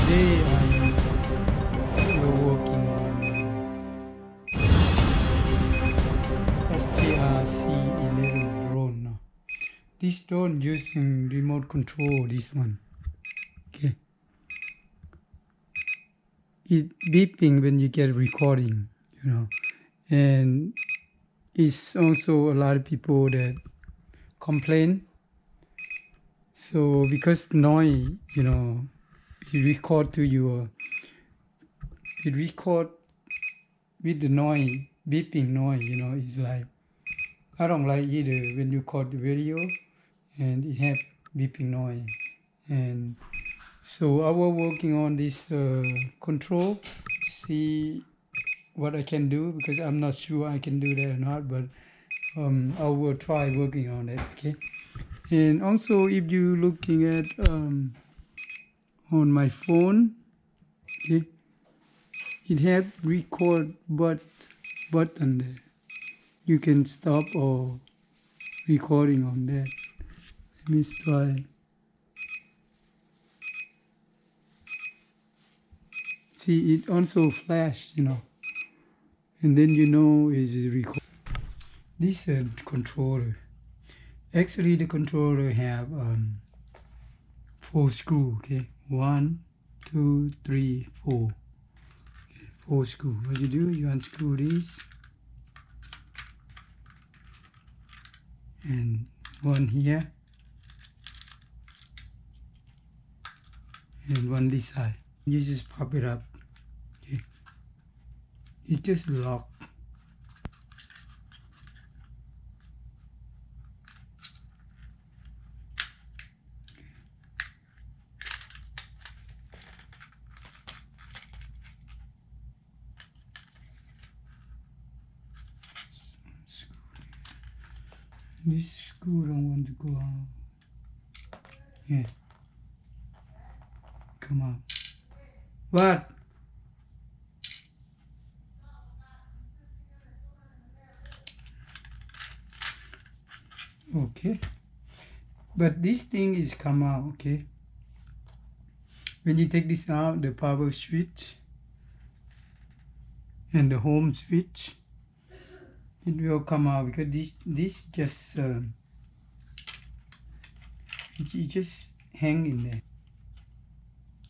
Today we're working on SJRC F11 Drone. Now. This drone using remote control. This one, okay. It beeping when you get recording, you know, and it's also a lot of people that complain. So because noise, you know, it record to your, it record with the noise, beeping noise, you know, it's like, I don't like either when you record the video and it have beeping noise. And so I was working on this control, see what I can do, because I'm not sure I can do that or not, but I will try working on it, okay? And also if you're looking at on my phone, okay, it have record button there. You can stop or recording on that. Let me try. See, it also flash, you know, and then you know is record. This is a controller. Actually, the controller have 4 screws. Okay, 1, 2, 3, 4. Okay, 4 screws. What you do? You unscrew this, and one here, and one this side. You just pop it up. Okay, it's just locked. This screw don't want to go out. Yeah. Come on. What? Okay. But this thing is come out, okay? When you take this out, the power switch and the home switch, it will come out, because this just it just hang in there.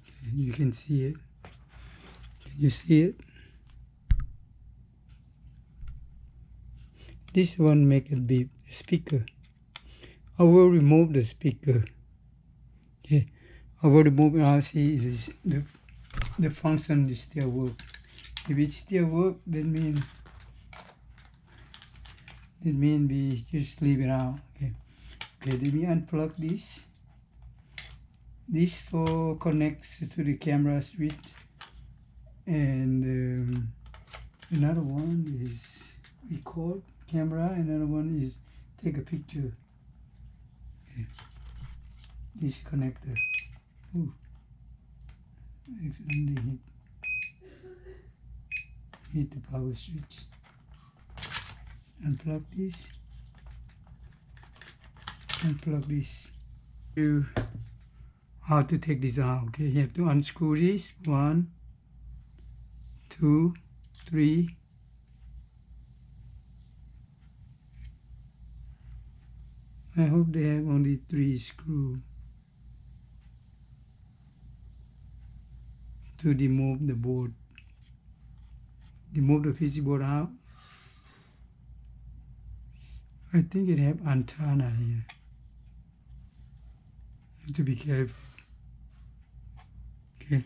Okay, you can see it. Can you see it? This one make it beep. Speaker. I will remove the speaker. Okay, I will remove it. I'll see is the function is still work. If it still work, that mean we just leave it out. Okay. Okay, let me unplug this. This for connects to the camera switch, and another one is record camera. Another one is take a picture. Okay. This connector. Ooh. Accidentally hit the power switch. Unplug this. Unplug this. How to take this out? Okay, you have to unscrew this. 1, 2, 3. I hope they have only 3 screws to remove the board. Remove the PC board out. I think it have antenna here. Have to be careful. Okay.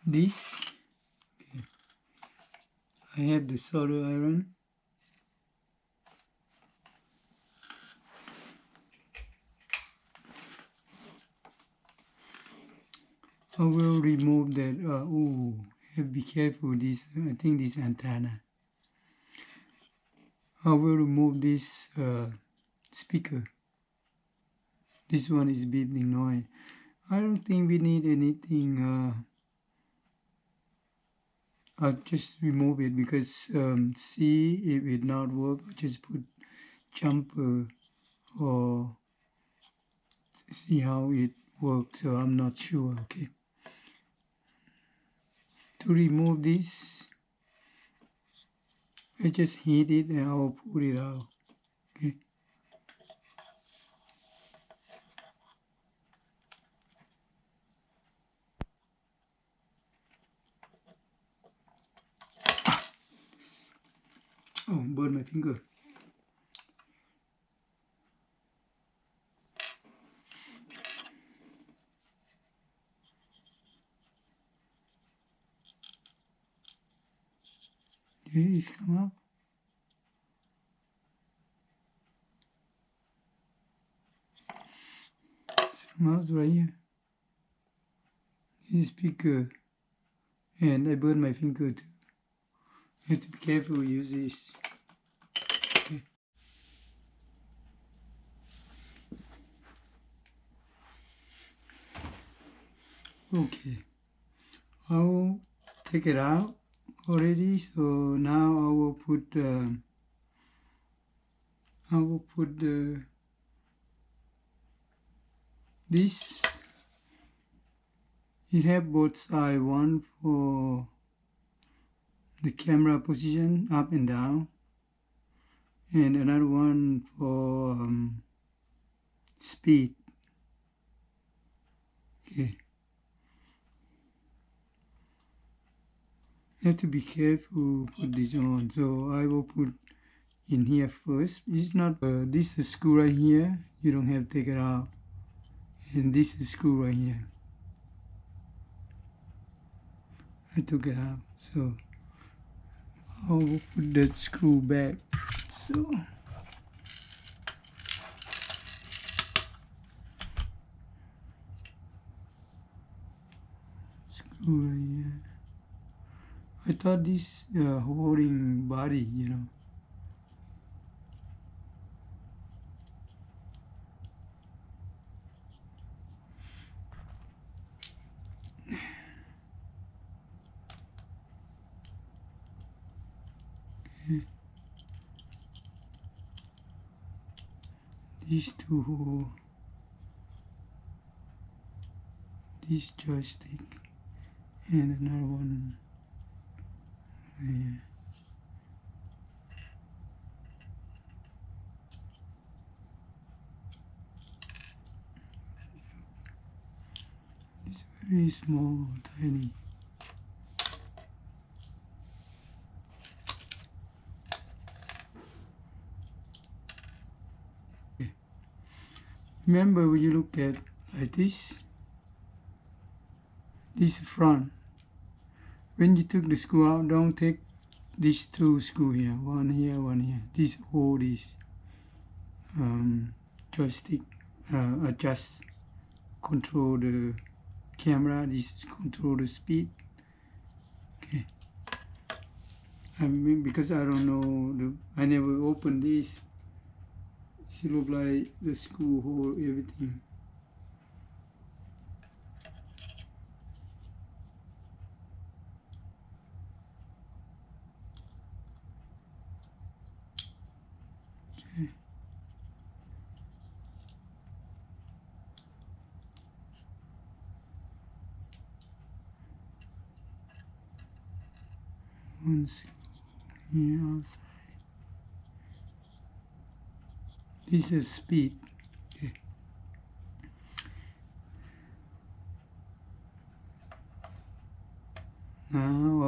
This. Okay. I have the solder iron. I will remove that. Oh, have to be careful. This, I think this antenna. I will remove this speaker. This one is beeping noise. I don't think we need anything. I'll just remove it, because see if it not work. I'll just put jumper or see how it work, so I'm not sure. Okay. To remove this, I just heat it and I'll pull it out. Okay. Oh, burn my finger. Here it's come out. It's come out right here. This is speaker. And I burned my finger too. You have to be careful, use this. Okay. Okay. I'll take it out already. So now I will put this. It have both sides, one for the camera position up and down, and another one for speed. Okay. You have to be careful put this on. So I will put in here first. It's not this is screw right here. You don't have to take it out, and this is screw right here. I took it out, so I will put that screw back. So screw right here. I thought this holding body, you know. Okay. These two hold this joystick, and another one right here. It's very small, tiny. Okay. Remember, when you look at like this front, when you took the screw out, don't take these two screws here, one here, one here. This hold this joystick, adjust, control the camera. This is control the speed. Okay. I mean, because I don't know, I never opened this. It look like the screw hold everything. Okay. One screw here outside. This is speed. Okay. Now I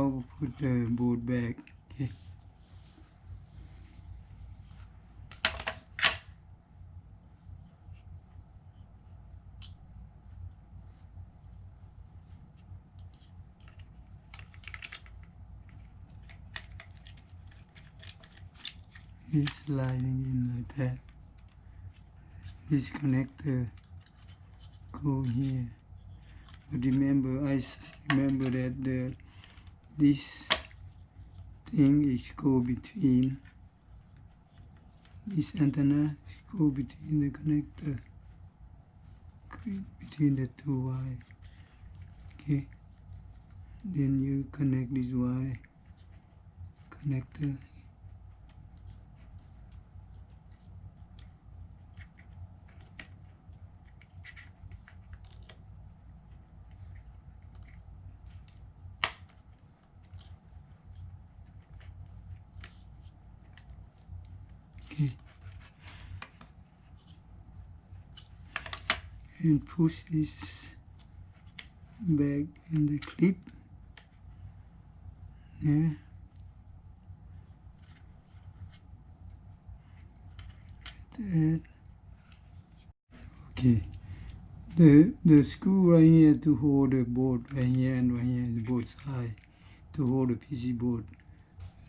will put the board back. Okay. It's sliding in like that. This connector go here. But remember, I remember that this thing is go between this antenna, go between the connector, between the two wires. Okay. Then you connect this wire connector. and push this back in the clip. Yeah. That. Okay. The screw right here to hold the board right here and right here is both sides to hold the PC board.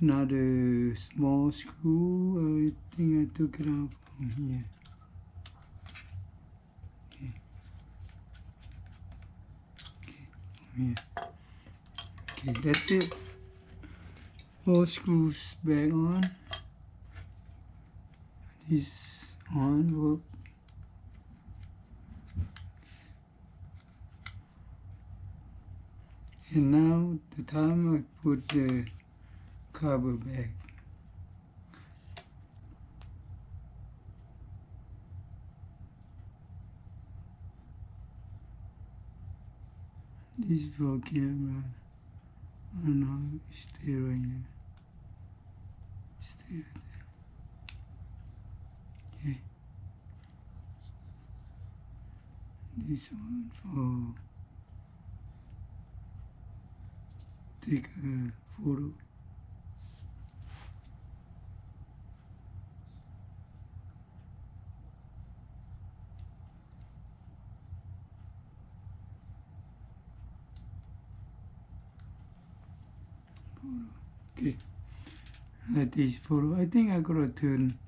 Another small screw, I think I took it out from here. Okay, okay, that's it. All screws back on. This on work. And now the time I put the cover back. This for camera. Oh no, stay right here. Stay right there. Okay. This one for take a photo. Okay, like this photo. I think I gotta turn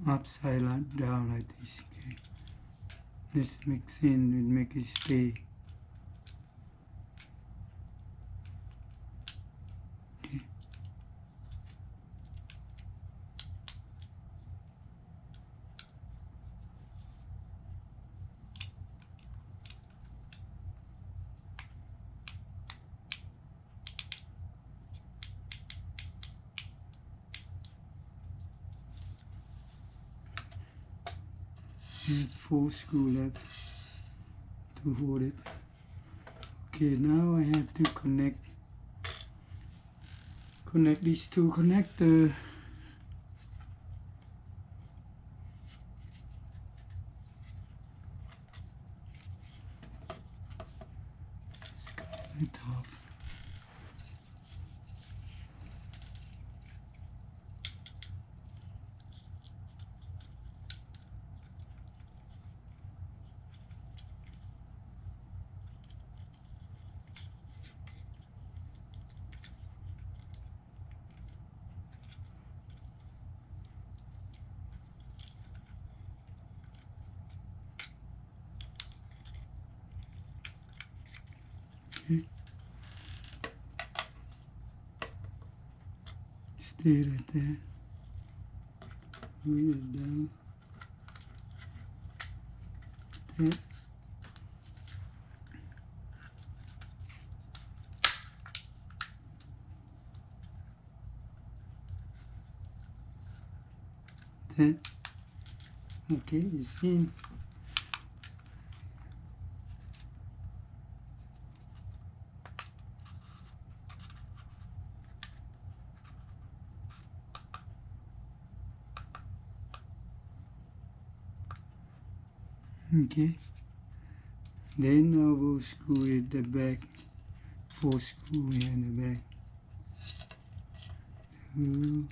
upside down like this. Okay, let's mix in and make it stay. Okay. And 4 screw left to hold it. Okay, now I have to connect these two connectors. The top. Okay. Stay right there. Bring it down. There. There. Okay, it's in. Okay. Then I will screw it the back. 4 screw here in the back. 2.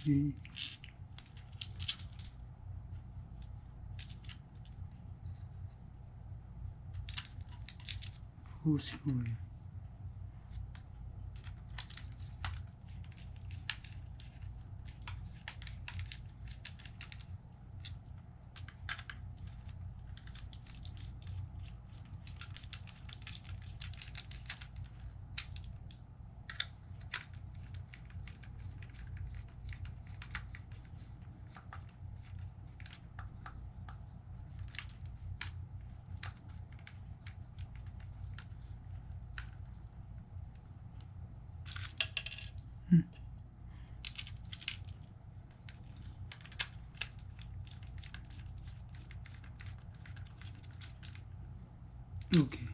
3. 4 screw here. Okay.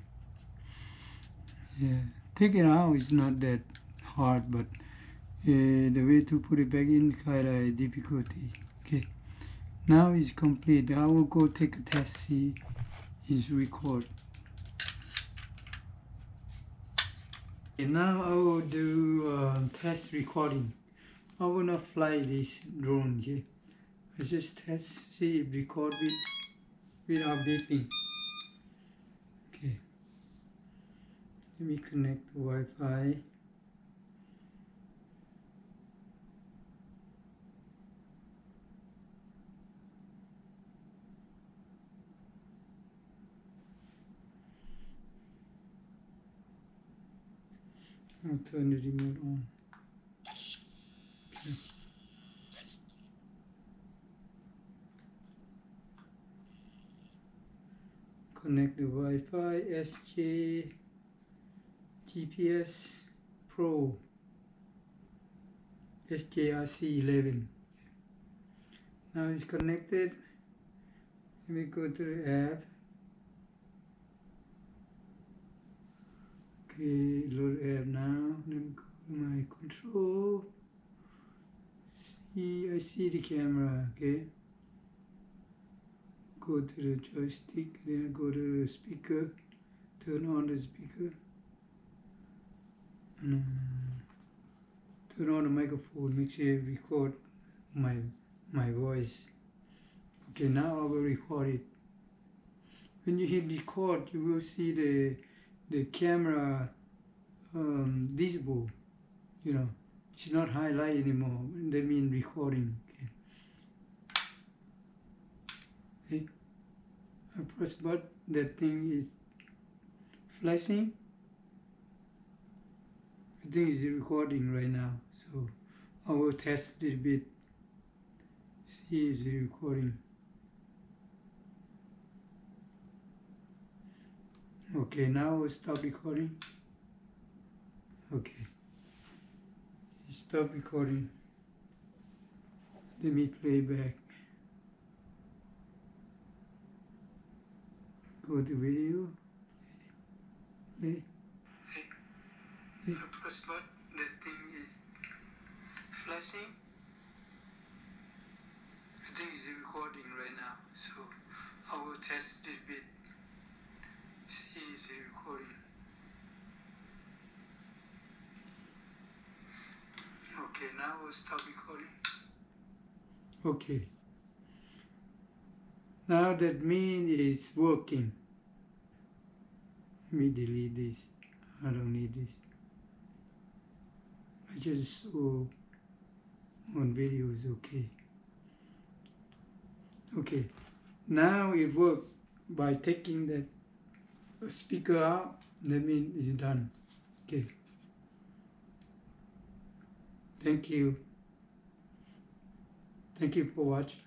Yeah, take it out is not that hard, but The way to put it back in kind of difficulty. Okay, now it's complete. I will go take a test, see it's record. Okay, now I will do test recording. I will not fly this drone. Okay, I just test, see if record without beeping. Okay, let me connect the Wi-Fi. I'll turn the remote on. Okay. Connect the Wi-Fi SJ GPS Pro SJRC 11. Now it's connected. Let me go to the app. Okay, load app now. Let me go to my control. I see the camera. Okay. Go to the joystick, then go to the speaker. Turn on the speaker. Turn on the microphone. Make sure you record my voice. Okay, now I will record it. When you hit record, you will see the camera visible. You know, it's not highlight anymore. That means recording. Okay. I press button. That thing is flashing. I think it's recording right now. So I will test a little bit. See if it's recording. Okay, now we'll stop recording. Okay. Stop recording. Let me play back. Go to video. Play. Hey. Press button. That thing is flashing. I think it's recording right now. So I will test this bit. See if it's recording. Okay, now we'll stop recording. Okay. Now that means it's working. Let me delete this. I don't need this. I just saw on video is okay. Okay. Now it worked by taking that speaker out. That means it's done. Okay. Thank you. Thank you for watching.